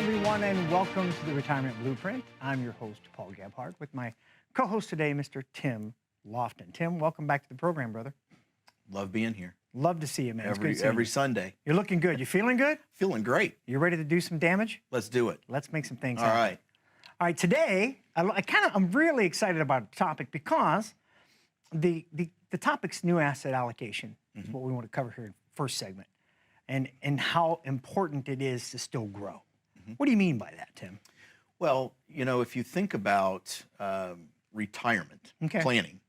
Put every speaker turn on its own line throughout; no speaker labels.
everyone, and welcome to the Retirement Blueprint. I'm your host, Paul Gebhard, with my co-host today, Mr. Tim Lofton. Tim, welcome back to the program, brother.
Love being here.
Love to see you, man.
Every Sunday.
You're looking good. You feeling good?
Feeling great.
You ready to do some damage?
Let's do it.
Let's make some things
happen.
happen.
All right.
All right, today, I'm really excited about the topic because the topic's new asset allocation is what we want to cover here in the first segment, and how important it is to still grow. What do you mean by that, Tim?
Well, you know, if you think about retirement planning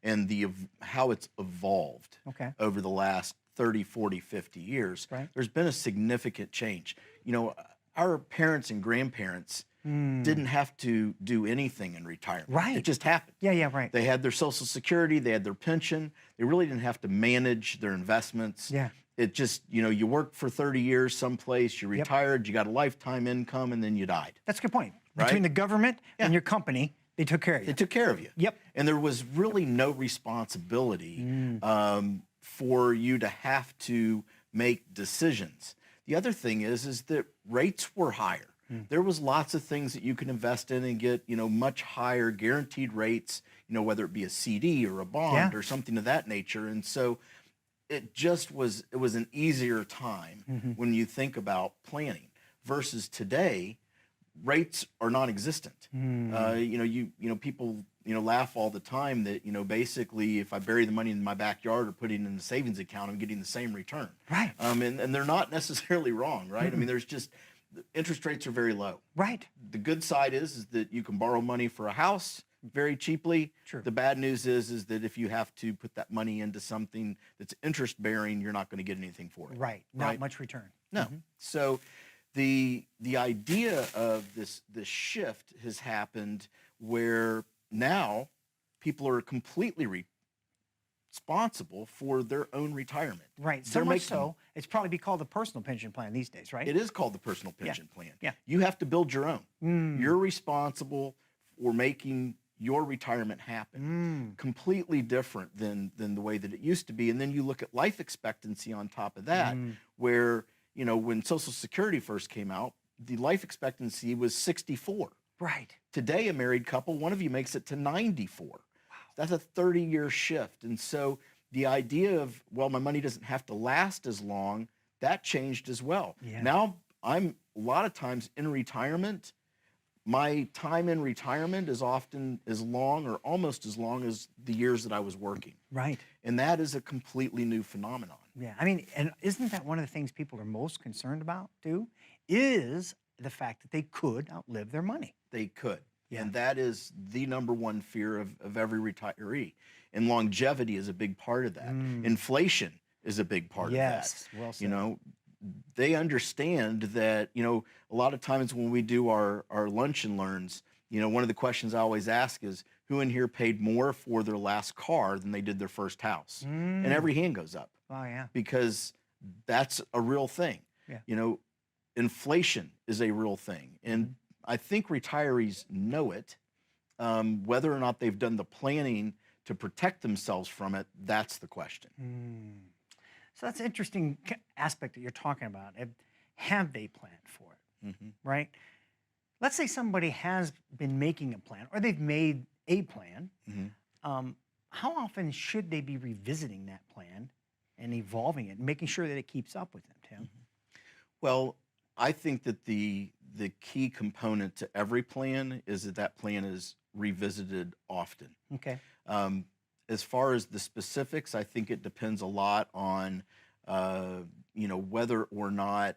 and how it's evolved over the last 30, 40, 50 years, there's been a significant change. You know, our parents and grandparents didn't have to do anything in retirement.
Right.
It just happened.
Yeah, right.
They had their Social Security, they had their pension. They really didn't have to manage their investments.
Yeah.
It just, you know, you worked for 30 years someplace, you retired, you got a lifetime income, and then you died.
That's a good point.
Right?
Between the government and your company, they took care of you.
They took care of you.
Yep.
And there was really no responsibility for you to have to make decisions. The other thing is that rates were higher. There was lots of things that you could invest in and get, you know, much higher guaranteed rates, you know, whether it be a CD or a bond or something of that nature. And so it just was, it was an easier time when you think about planning versus today. Rates are non-existent. You know, people, you know, laugh all the time that, you know, basically if I bury the money in my backyard or put it in the savings account, I'm getting the same return.
Right.
And they're not necessarily wrong, right? I mean, there's just, interest rates are very low.
Right.
The good side is that you can borrow money for a house very cheaply.
True.
The bad news is that if you have to put that money into something that's interest bearing, you're not going to get anything for it.
Right. Not much return.
No. So the idea of this shift has happened where now people are completely responsible for their own retirement.
Right. So much so, it's probably called the personal pension plan these days, right?
It is called the personal pension plan.
Yeah.
You have to build your own. You're responsible for making your retirement happen. Completely different than the way that it used to be. And then you look at life expectancy on top of that, where, you know, when Social Security first came out, the life expectancy was 64.
Right.
Today, a married couple, one of you makes it to 94. Wow. That's a 30-year shift. And so the idea of, well, my money doesn't have to last as long, that changed as well.
Yeah.
Now, I'm a lot of times in retirement, my time in retirement is often as long or almost as long as the years that I was working.
Right.
And that is a completely new phenomenon.
Yeah, I mean, and isn't that one of the things people are most concerned about, too, is the fact that they could outlive their money.
They could.
Yeah.
And that is the #1 fear of every retiree. And longevity is a big part of that. Inflation is a big part of that.
Yes, well said.
You know, they understand that, you know, a lot of times when we do our lunch and learns, you know, one of the questions I always ask is, who in here paid more for their last car than they did their first house? And every hand goes up.
Oh, yeah.
Because that's a real thing.
Yeah.
You know, inflation is a real thing. And I think retirees know it. Whether or not they've done the planning to protect themselves from it, that's the question.
So that's an interesting aspect that you're talking about. Have they planned for it, right? Let's say somebody has been making a plan, or they've made a plan. How often should they be revisiting that plan and evolving it and making sure that it keeps up with them, Tim?
Well, I think that the key component to every plan is that plan is revisited often.
Okay.
As far as the specifics, I think it depends a lot on, you know, whether or not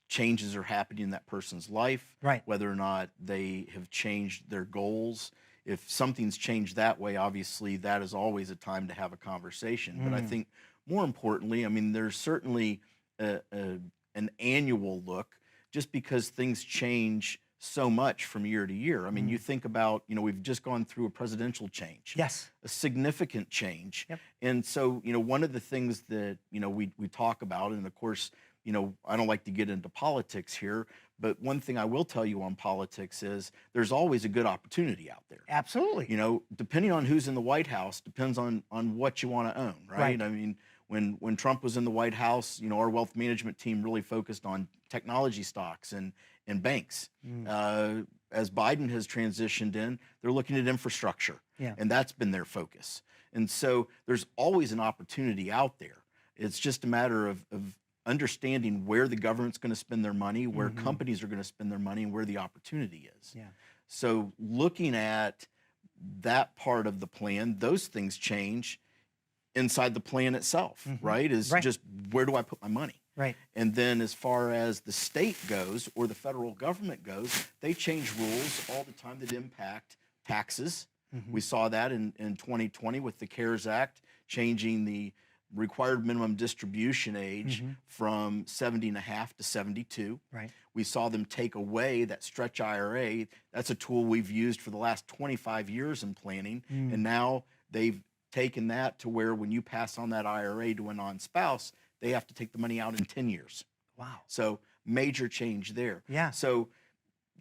changes are happening in that person's life,
right?
Whether or not they have changed their goals. If something's changed that way, obviously that is always a time to have a conversation. But I think more importantly, I mean, there's certainly an annual look, just because things change so much from year to year. I mean, you think about, you know, we've just gone through a presidential change.
Yes.
A significant change.
Yep.
And so, you know, one of the things that, you know, we talk about, and of course, you know, I don't like to get into politics here, but one thing I will tell you on politics is there's always a good opportunity out there.
Absolutely.
You know, depending on who's in the White House, depends on what you want to own, right? I mean, when Trump was in the White House, you know, our wealth management team really focused on technology stocks and and banks. As Biden has transitioned in, they're looking at infrastructure, and that's been their focus. And so there's always an opportunity out there. It's just a matter of understanding where the government's going to spend their money, where companies are going to spend their money, and where the opportunity is. So looking at that part of the plan, those things change inside the plan itself, right? Just where do I put my money?
Right.
And then as far as the state goes or the federal government goes, they change rules all the time that impact taxes. We saw that in 2020 with the CARES Act, changing the required minimum distribution age from 70 and a half to 72.
Right.
We saw them take away that stretch IRA. That's a tool we've used for the last 25 years in planning. And now they've taken that to where when you pass on that IRA to a non-spouse, they have to take the money out in 10 years.
Wow.
So major change there.
Yeah.
So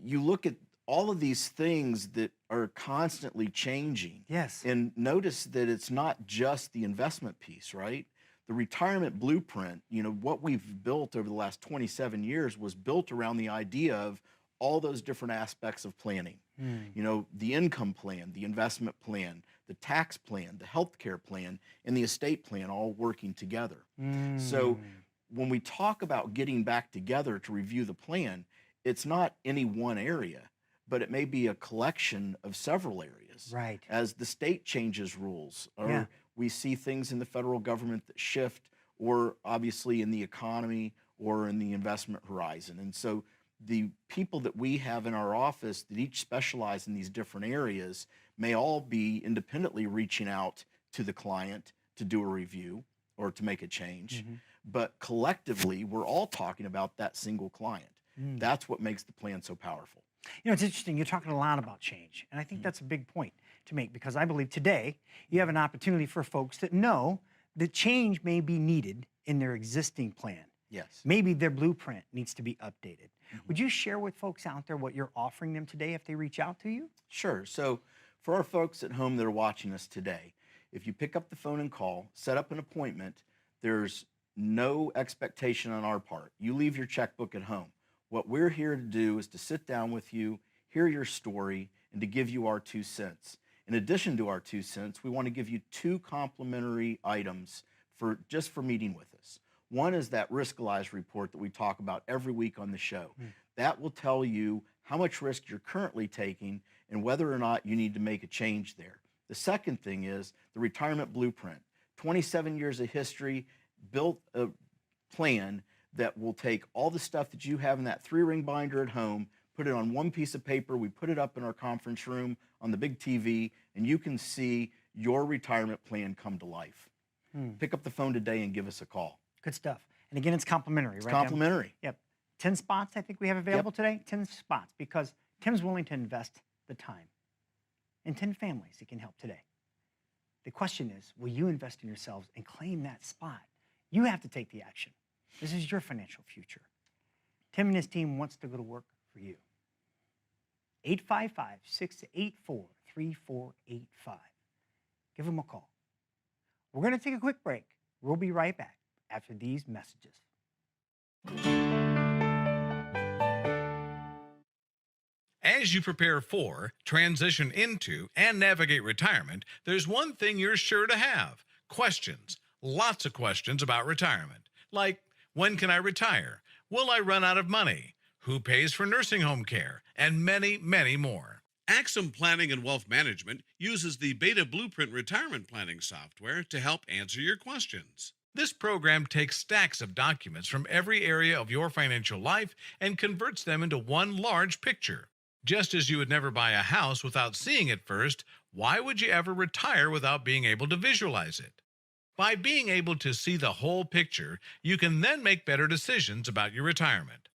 you look at all of these things that are constantly changing.
Yes.
And notice that it's not just the investment piece, right? The retirement blueprint, what we've built over the last 27 years was built around the idea of all those different aspects of planning. The income plan, the investment plan, the tax plan, the healthcare plan, and the estate plan all working together. So when we talk about getting back together to review the plan, it's not any one area, but it may be a collection of several areas.
Right.
As the state changes rules, or we see things in the federal government that shift, or obviously in the economy or in the investment horizon. And so the people that we have in our office that each specialize in these different areas may all be independently reaching out to the client to do a review or to make a change. But collectively, we're all talking about that single client. That's what makes the plan so powerful.
It's interesting. You're talking a lot about change. And I think that's a big point to make, because I believe today you have an opportunity for folks that know that change may be needed in their existing plan.
Yes.
Maybe their blueprint needs to be updated. Would you share with folks out there what you're offering them today if they reach out to you?
Sure. So for our folks at home that are watching us today, if you pick up the phone and call, set up an appointment, there's no expectation on our part. You leave your checkbook at home. What we're here to do is to sit down with you, hear your story, and to give you our 2 cents. In addition to our 2 cents, we want to give you 2 complimentary items for meeting with us. One is that Riskalyze report that we talk about every week on the show. That will tell you how much risk you're currently taking and whether or not you need to make a change there. The second thing is the retirement blueprint. 27 years of history, built a plan that will take all the stuff that you have in that 3-ring binder at home, put it on one piece of paper, we put it up in our conference room on the big TV, and you can see your retirement plan come to life. Pick up the phone today and give us a call.
Good stuff. And again, it's complimentary,
It's
right?
complimentary.
Yep. 10 spots I think we have available today. 10 spots, because Tim's willing to invest the time. And 10 families he can help today. The question is, will you invest in yourselves and claim that spot? You have to take the action. This is your financial future. Tim and his team wants to go to work for you. 855-684-3485. Give them a call. We're going to take a quick break. We'll be right back after these messages.
As you prepare for, transition into, and navigate retirement, there's one thing you're sure to have: questions. Lots of questions about retirement. Like, when can I retire? Will I run out of money? Who pays for nursing home care? And many, many more.
Axum Planning and Wealth Management uses the Beta Blueprint retirement planning software to help answer your questions.
This program takes stacks of documents from every area of your financial life and converts them into one large picture. Just as you would never buy a house without seeing it first, why would you ever retire without being able to visualize it? By being able to see the whole picture, you can then make better decisions about your retirement.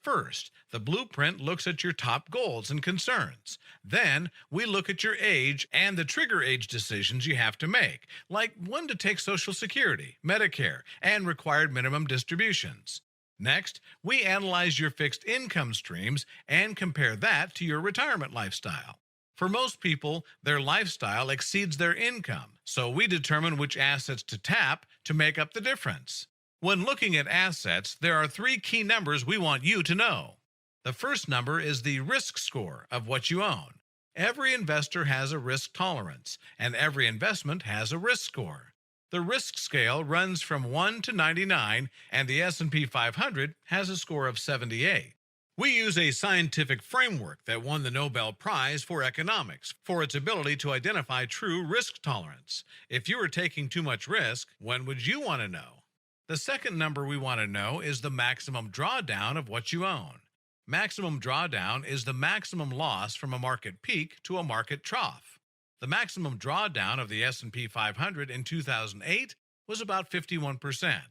First, the blueprint looks at your top goals and concerns. Then, we look at your age and the trigger age decisions you have to make, like when to take Social Security, Medicare, and required minimum distributions. Next, we analyze your fixed income streams and compare that to your retirement lifestyle. For most people, their lifestyle exceeds their income, so we determine which assets to tap to make up the difference. When looking at assets, there are 3 key numbers we want you to know. The first number is the risk score of what you own. Every investor has a risk tolerance, and every investment has a risk score. The risk scale runs from 1 to 99, and the S&P 500 has a score of 78. We use a scientific framework that won the Nobel Prize for economics for its ability to identify true risk tolerance. If you were taking too much risk, when would you want to know? The second number we want to know is the maximum drawdown of what you own. Maximum drawdown is the maximum loss from a market peak to a market trough. The maximum drawdown of the S&P 500 in 2008 was about 51%.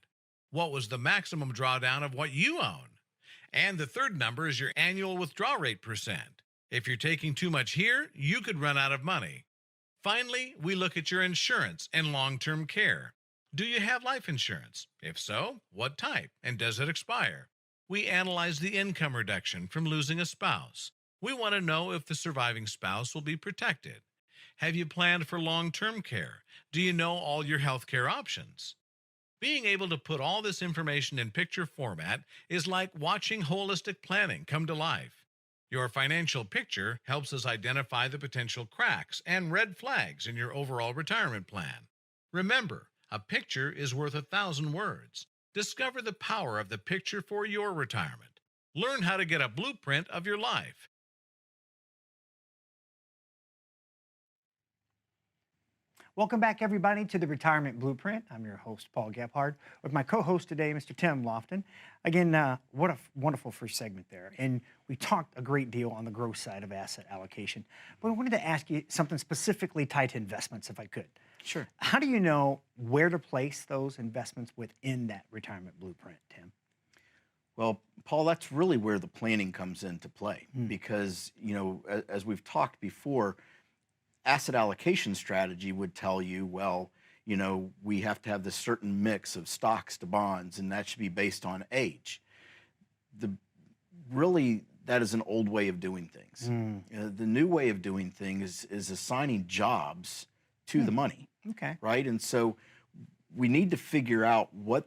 What was the maximum drawdown of what you own? And the third number is your annual withdrawal rate percent. If you're taking too much here, you could run out of money. Finally, we look at your insurance and long-term care. Do you have life insurance? If so, what type, and does it expire? We analyze the income reduction from losing a spouse. We want to know if the surviving spouse will be protected. Have you planned for long-term care? Do you know all your health care options? Being able to put all this information in picture format is like watching holistic planning come to life. Your financial picture helps us identify the potential cracks and red flags in your overall retirement plan. Remember, a picture is worth 1,000 words. Discover the power of the picture for your retirement. Learn how to get a blueprint of your life.
Welcome back, everybody, to the Retirement Blueprint. I'm your host, Paul Gebhard, with my co-host today, Mr. Tim Lofton. Again, what a wonderful first segment there. And we talked a great deal on the growth side of asset allocation. But I wanted to ask you something specifically tied to investments, if I could.
Sure.
How do you know where to place those investments within that retirement blueprint, Tim?
Well, Paul, that's really where the planning comes into play because, as we've talked before, asset allocation strategy would tell you, well, we have to have this certain mix of stocks to bonds, and that should be based on age. That is an old way of doing things. The new way of doing things is assigning jobs to the money.
Okay.
Right? And so we need to figure out what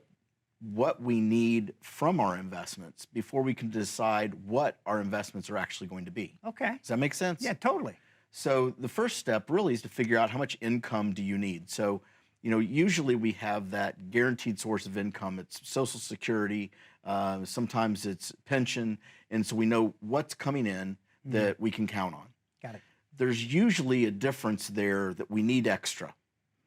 we need from our investments before we can decide what our investments are actually going to be.
Okay.
Does that make sense?
Yeah, totally.
So the first step really is to figure out how much income do you need. So, usually we have that guaranteed source of income. It's Social Security, sometimes it's pension, and so we know what's coming in that we can count on.
Got it.
There's usually a difference there that we need extra.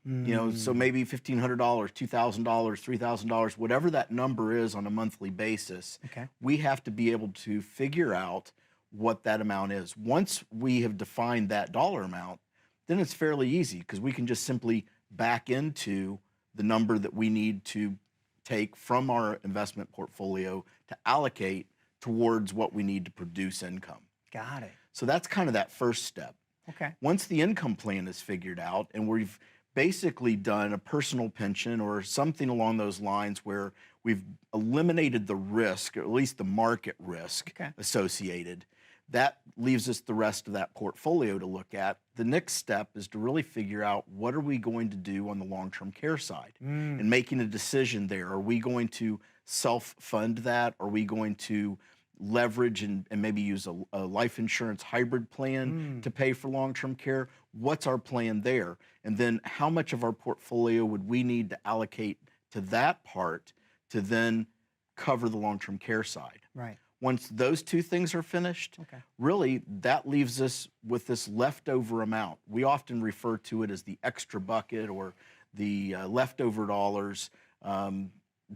So maybe $1,500, $2,000, $3,000, whatever that number is on a monthly basis.
Okay.
We have to be able to figure out what that amount is. Once we have defined that dollar amount, then it's fairly easy because we can just simply back into the number that we need to take from our investment portfolio to allocate towards what we need to produce income.
Got it.
So that's kind of that first step.
Okay.
Once the income plan is figured out and we've basically done a personal pension or something along those lines where we've eliminated the risk, or at least the market risk associated, that leaves us the rest of that portfolio to look at. The next step is to really figure out what are we going to do on the long-term care side and making a decision there. Are we going to self-fund that? Are we going to leverage and maybe use a life insurance hybrid plan to pay for long-term care? What's our plan there? And then how much of our portfolio would we need to allocate to that part to then cover the long-term care side?
Right.
Once those two things are finished, really that leaves us with this leftover amount. We often refer to it as the extra bucket or the leftover dollars.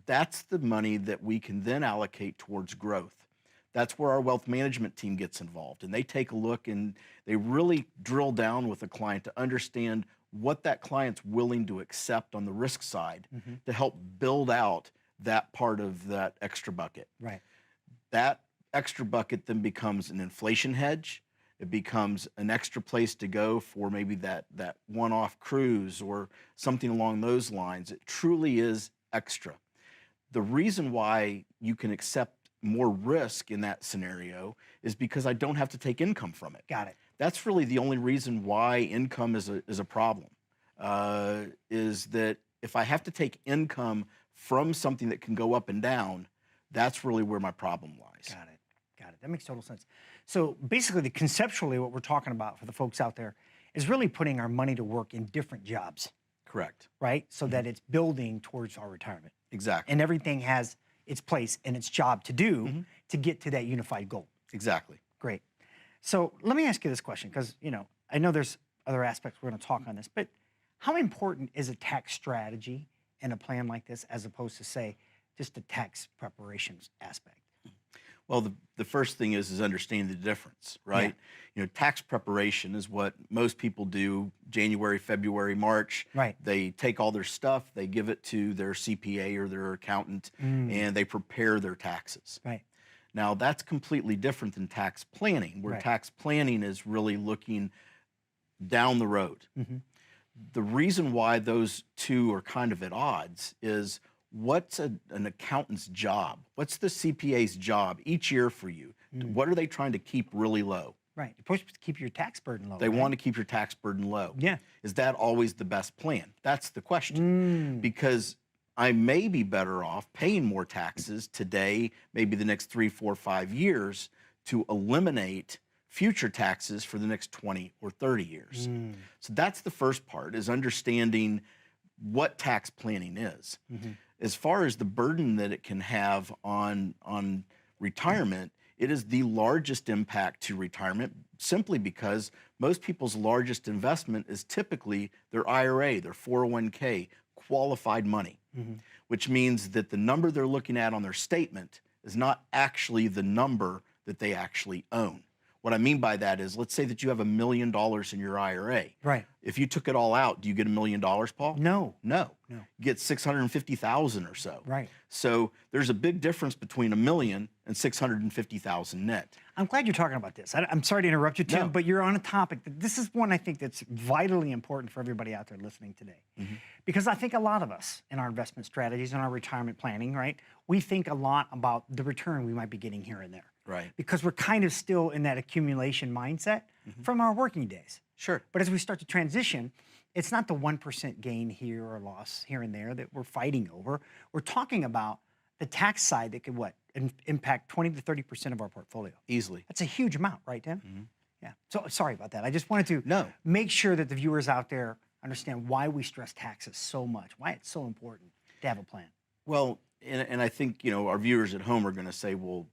That's the money that we can then allocate towards growth. That's where our wealth management team gets involved, and they take a look and they really drill down with a client to understand what that client's willing to accept on the risk side to help build out that part of that extra bucket.
Right.
That extra bucket then becomes an inflation hedge. It becomes an extra place to go for maybe that one-off cruise or something along those lines. It truly is extra. The reason why you can accept more risk in that scenario is because I don't have to take income from it.
Got it.
That's really the only reason why income is a problem, is that if I have to take income from something that can go up and down, that's really where my problem lies.
Got it. Got it. That makes total sense. So basically, conceptually, what we're talking about for the folks out there is really putting our money to work in different jobs,
Correct.
right? So that it's building towards our retirement.
Exactly.
And everything has its place and its job to do to get to that unified goal.
Exactly.
Great. So let me ask you this question, because I know there's other aspects we're going to talk on this, but how important is a tax strategy in a plan like this as opposed to, say, just the tax preparations aspect?
Well, the first thing is understanding the difference, right? Tax preparation is what most people do January, February, March.
Right.
They take all their stuff, they give it to their CPA or their accountant, and they prepare their taxes.
Right.
Now, that's completely different than tax planning, where tax planning is really looking down the road. The reason why those two are kind of at odds is what's an accountant's job? What's the CPA's job each year for you? What are they trying to keep really low?
Right. You're supposed to keep your tax burden low.
They want to keep your tax burden low.
Yeah.
Is that always the best plan? That's the question. Because I may be better off paying more taxes today, maybe the next 3, 4, 5 years, to eliminate future taxes for the next 20 or 30 years. So that's the first part, is understanding what tax planning is. As far as the burden that it can have on retirement, it is the largest impact to retirement simply because most people's largest investment is typically their IRA, their 401k, qualified money, which means that the number they're looking at on their statement is not actually the number that they actually own. What I mean by that is, let's say that you have $1 million in your IRA.
Right.
If you took it all out, do you get $1 million, Paul?
No.
No.
No.
You get 650,000 or so.
Right.
So there's a big difference between $1 million and 650,000 net.
I'm glad you're talking about this. I'm sorry to interrupt you, Tim, but you're on a topic this is one I think that's vitally important for everybody out there listening today. Because I think a lot of us in our investment strategies and our retirement planning, right, we think a lot about the return we might be getting here and there.
Right.
Because we're kind of still in that accumulation mindset from our working days.
Sure.
But as we start to transition, it's not the 1% gain here or loss here and there that we're fighting over. We're talking about the tax side that could impact 20 to 30% of our portfolio.
Easily.
That's a huge amount, right, Tim? Yeah. So sorry about that. I just wanted to
No.
make sure that the viewers out there understand why we stress taxes so much, why it's so important to have a plan.
Well, and I think, our viewers at home are going to say, well,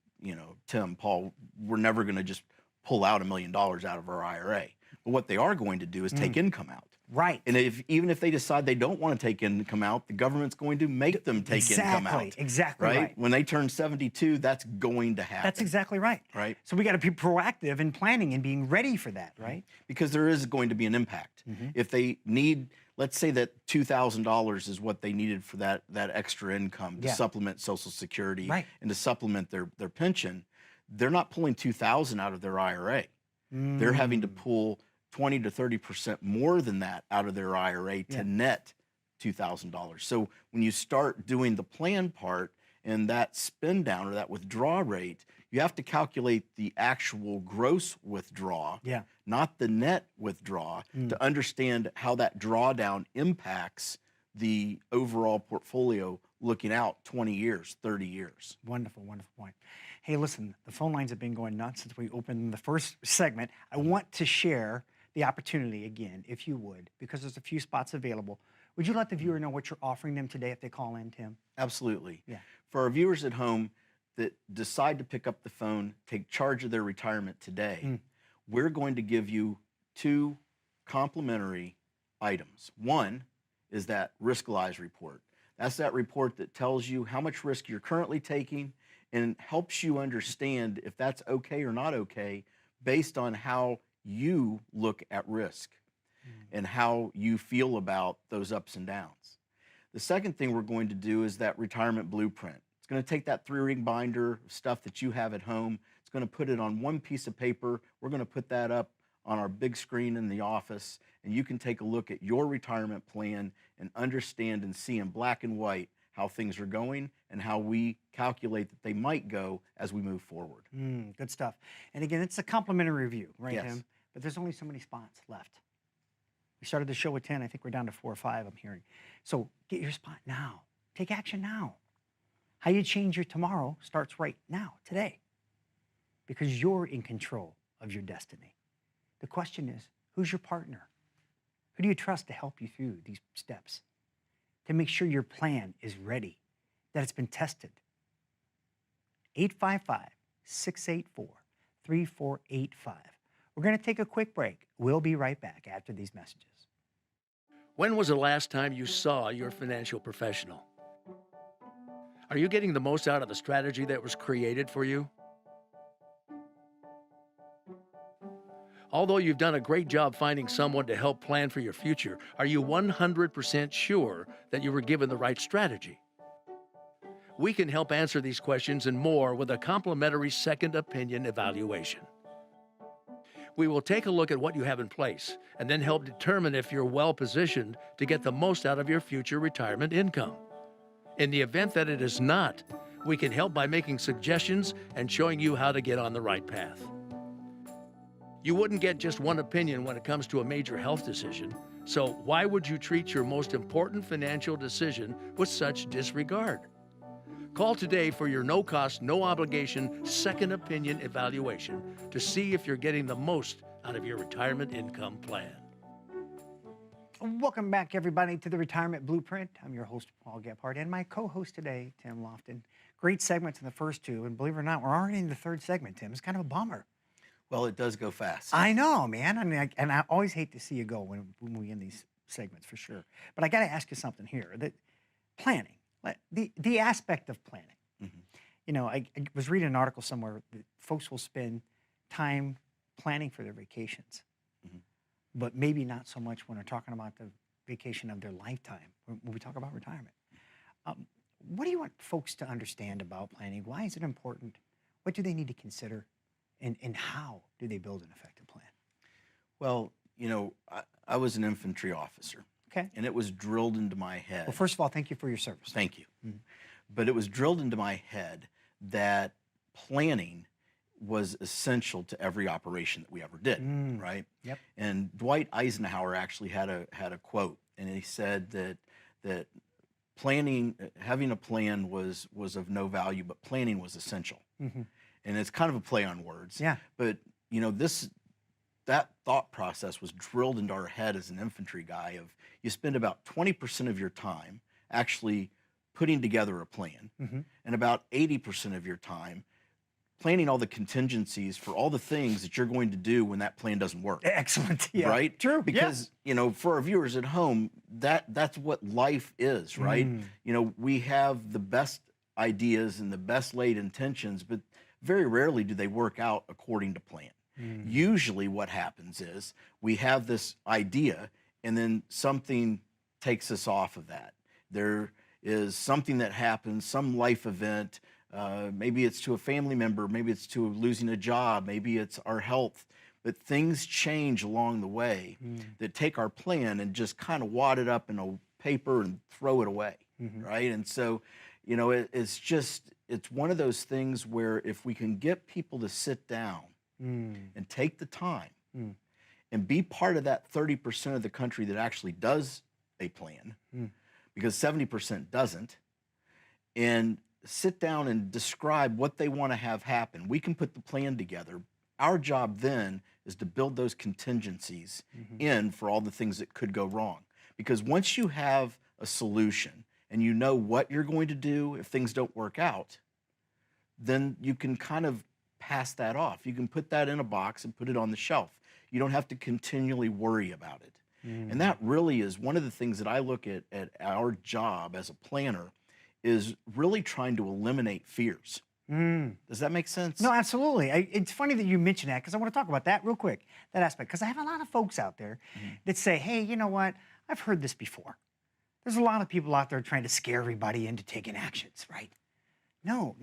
Tim, Paul, we're never going to just pull out $1 million out of our IRA. But what they are going to do is take income out.
Right.
And even if they decide they don't want to take income out, the government's going to make them take income out.
Exactly right.
When they turn 72, that's going to happen.
That's exactly right.
Right.
So we got to be proactive in planning and being ready for that, right?
Because there is going to be an impact. If they need, let's say that $2,000 is what they needed for that extra income to supplement Social Security and to supplement their pension, they're not pulling $2,000 out of their IRA. They're having to pull 20 to 30% more than that out of their IRA to net $2,000. So when you start doing the plan part and that spend down or that withdrawal rate, you have to calculate the actual gross withdrawal, not the net withdrawal, to understand how that drawdown impacts the overall portfolio looking out 20 years, 30 years.
Wonderful, wonderful point. Hey, listen, the phone lines have been going nuts since we opened the first segment. I want to share the opportunity again, if you would, because there's a few spots available. Would you let the viewer know what you're offering them today if they call in, Tim?
Absolutely.
Yeah.
For our viewers at home that decide to pick up the phone, take charge of their retirement today, we're going to give you 2 complimentary items. One is that Riskalyze report. That's that report that tells you how much risk you're currently taking and helps you understand if that's okay or not okay based on how you look at risk and how you feel about those ups and downs. The second thing we're going to do is that retirement blueprint. It's going to take that 3-ring binder of stuff that you have at home. It's going to put it on one piece of paper. We're going to put that up on our big screen in the office, and you can take a look at your retirement plan and understand and see in black and white how things are going and how we calculate that they might go as we move forward.
Good stuff. And again, it's a complimentary review, right,
Yes.
Tim? But there's only so many spots left. We started the show with 10. I think we're down to 4 or 5, I'm hearing. So get your spot now. Take action now. How you change your tomorrow starts right now, today. because you're in control of your destiny. The question is, who's your partner? Who do you trust to help you through these steps, to make sure your plan is ready, that it's been tested? 855-684-3485. We're going to take a quick break. We'll be right back after these messages.
When was the last time you saw your financial professional? Are you getting the most out of the strategy that was created for you? Although you've done a great job finding someone to help plan for your future, are you 100% sure that you were given the right strategy? We can help answer these questions and more with a complimentary second opinion evaluation. We will take a look at what you have in place and then help determine if you're well positioned to get the most out of your future retirement income. In the event that it is not, we can help by making suggestions and showing you how to get on the right path. You wouldn't get just one opinion when it comes to a major health decision, so why would you treat your most important financial decision with such disregard? Call today for your no-cost, no-obligation second opinion evaluation to see if you're getting the most out of your retirement income plan.
Welcome back, everybody, to the Retirement Blueprint. I'm your host, Paul Gebhard, and my co-host today, Tim Lofton. Great segments in the first two, and believe it or not, we're already in the third segment, Tim. It's kind of a bummer.
Well, it does go fast.
I know, man. I mean, and I always hate to see you go when we end these segments, for sure. But I got to ask you something here. That planning, the aspect of planning.
Mm-hmm.
You know, I was reading an article somewhere that folks will spend time planning for their vacations,
Mm-hmm.
but maybe not so much when they're talking about the vacation of their lifetime, when we talk about retirement. What do you want folks to understand about planning? Why is it important? What do they need to consider? And how do they build an effective plan?
Well, you know, I was an infantry officer.
Okay.
And it was drilled into my head.
Well, first of all, thank you for your service.
Thank you.
Mm-hmm.
But it was drilled into my head that planning was essential to every operation that we ever did, right?
Yep.
And Dwight Eisenhower actually had a quote, and he said that planning, having a plan was of no value, but planning was essential.
Mm-hmm.
And it's kind of a play on words.
Yeah.
But you know, that thought process was drilled into our head as an infantry guy of you spend about 20% of your time actually putting together a plan,
Mm-hmm.
and about 80% of your time planning all the contingencies for all the things that you're going to do when that plan doesn't work.
Excellent. Yeah.
Right?
True.
Because, you know, for our viewers at home, that's what life is, right? You know, we have the best ideas and the best laid intentions, but very rarely do they work out according to plan. Usually what happens is we have this idea and then something takes us off of that. There is something that happens, some life event, maybe it's to a family member, maybe it's to losing a job, maybe it's our health, but things change along the way that take our plan and just kind of wad it up in a paper and throw it away, right? And so, you know, it's one of those things where if we can get people to sit down and take the time and be part of that 30% of the country that actually does a plan, because 70% doesn't, and sit down and describe what they want to have happen. We can put the plan together. Our job then is to build those contingencies in for all the things that could go wrong. Because once you have a solution and you know what you're going to do if things don't work out, then you can kind of pass that off. You can put that in a box and put it on the shelf. You don't have to continually worry about it. And that really is one of the things that I look at our job as a planner is really trying to eliminate fears. Does that make sense?
No, absolutely. It's funny that you mentioned that because I want to talk about that real quick, that aspect, because I have a lot of folks out there that say, hey, you know what? I've heard this before. There's a lot of people out there trying to scare everybody into taking actions, right? No.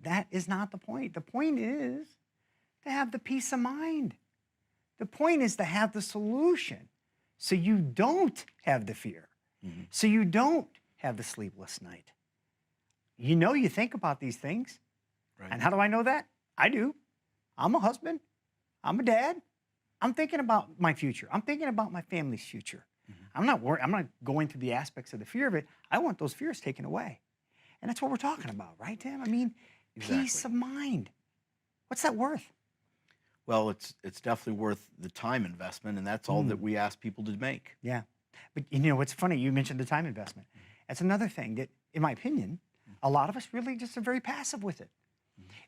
That is not the point. The point is to have the peace of mind. The point is to have the solution so you don't have the fear, so you don't have the sleepless night. You know, you think about these things.
Right.
And how do I know that? I do. I'm a husband. I'm a dad. I'm thinking about my future. I'm thinking about my family's future. I'm not worried. I'm not going through the aspects of the fear of it. I want those fears taken away. And that's what we're talking about, right, Tim? I mean, peace of mind. What's that worth?
Well, it's definitely worth the time investment, and that's all that we ask people to make.
Yeah. But you know, what's funny, you mentioned the time investment. That's another thing that, in my opinion, a lot of us really just are very passive with it.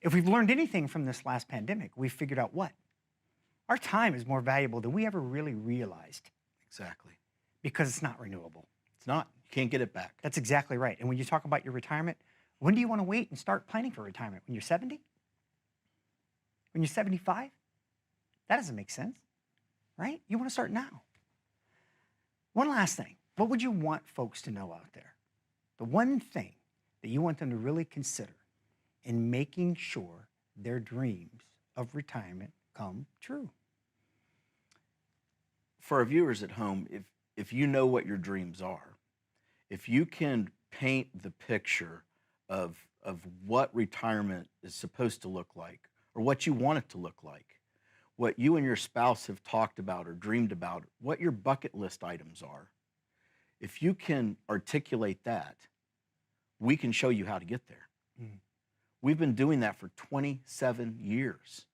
If we've learned anything from this last pandemic, we've figured out what? Our time is more valuable than we ever really realized
Exactly.
because it's not renewable.
It's not. You can't get it back.
That's exactly right. And when you talk about your retirement, when do you want to wait and start planning for retirement? When you're 70? When you're 75? That doesn't make sense, right? You want to start now. One last thing. What would you want folks to know out there? The one thing that you want them to really consider in making sure their dreams of retirement come true.
For our viewers at home, if you know what your dreams are, if you can paint the picture of what retirement is supposed to look like, or what you want it to look like, what you and your spouse have talked about or dreamed about, what your bucket list items are, if you can articulate that, we can show you how to get there. We've been doing that for 27 years,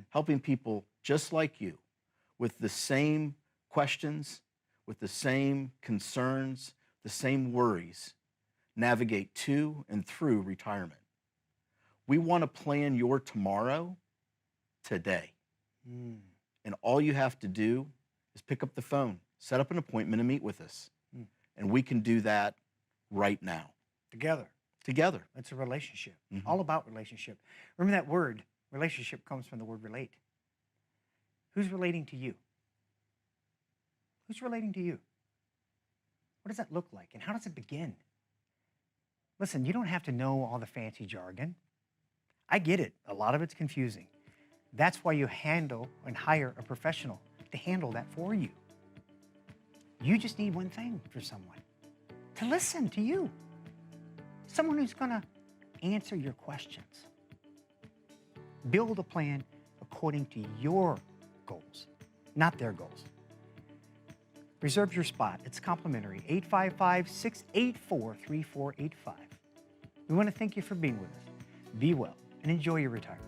helping people just like you with the same questions, with the same concerns, the same worries, navigate to and through retirement. We want to plan your tomorrow today. And all you have to do is pick up the phone, set up an appointment, and meet with us. And we can do that right now. Together.
It's a relationship. All about relationship. Remember that word, relationship comes from the word relate. Who's relating to you? Who's relating to you? What does that look like? And how does it begin? Listen, you don't have to know all the fancy jargon. I get it. A lot of it's confusing. That's why you handle and hire a professional to handle that for you. You just need one thing for someone, to listen to you. Someone who's going to answer your questions. Build a plan according to your goals, not their goals. Reserve your spot. It's complimentary. 855-684-3485. We want to thank you for being with us. Be well and enjoy your retirement.